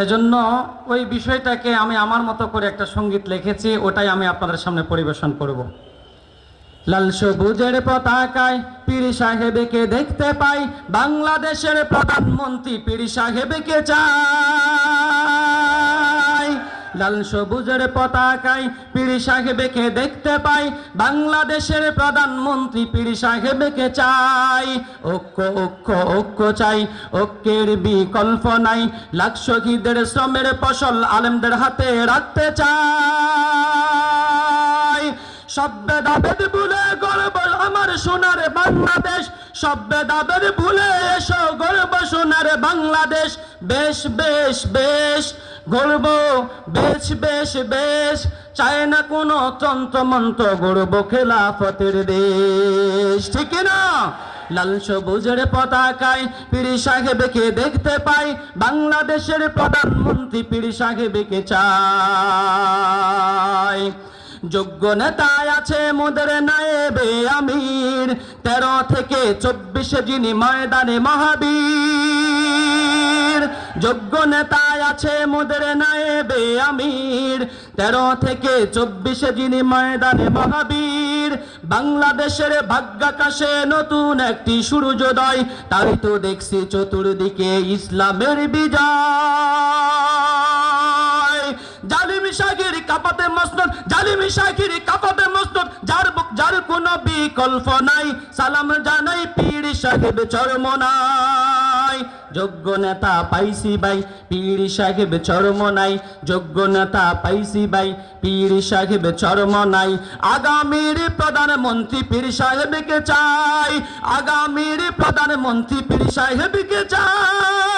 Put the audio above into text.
এজন্য ওই বিষয়টাকে আমি আমার মতো করে একটা সঙ্গীত লিখেছি, ওটাই আমি আপনাদের সামনে পরিবেশন করব। লাল সবুজের পতাকায় পীর সাহেবকে দেখতে পাই, বাংলাদেশের প্রধানমন্ত্রী পীর সাহেবকে চাই। লাল সবুজের পতাকায় পীর সাহেবকে দেখতে পাই, বাংলাদেশের প্রধানমন্ত্রী পীর সাহেবকে চাই। ঐক্য ঐক্য ঐক্য চাই, ঐক্যের বিকল্প নাই, লাখ শহীদের শ্রমের ফসল আলেমদের হাতে রাখতে চাই। সব ভেদাভেদ ভুলে গর্ব আমার সোনার বাংলাদেশ, সব ভেদাভেদ ভুলে এসো গর্ব সোনার বাংলাদেশ। বেশ বেশ বেশ গর্ব, বেশ বেশ বেশ, চায় না কোনো তন্ত্রমন্ত্র, গর্ব খেলাফতের দেশ, ঠিক না? লাল সবুজের পতাকায় পীর সাহেবকে দেখতে পাই, বাংলাদেশের প্রধানমন্ত্রী পীর সাহেবকে চাই। যোগ্য নেতায় আছে মোদের নায়েবে আমির, 13 থেকে 24 যিনি ময়দানে মহাবীর। যোগ্য নেতায় আছে মোদের নায়েবে আমির, 13 থেকে 24 যিনি ময়দানে মহাবীর। বাংলাদেশের ভাগ্যাকাশে নতুন একটি সূর্যোদয়, তাই তো দেখছি চতুর্দিকে ইসলামের বিজয়। জালিম শাকির কাপাতে মসনদ, জালিম শাকির কাপাতে মসনদ, যার কোনো বিকল্প নাই, সালাম জানাই পীর সাহেব চরমনাই। যোগ্য নেতা পাইছি ভাই, পীর সাহেব চরমনাই। যোগ্য নেতা পাইছি ভাই, পীর সাহেব চরমনাই। আগামীর প্রধানমন্ত্রী পীর সাহেবকে চাই, আগামীর প্রধানমন্ত্রী পীর সাহেবকে চাই।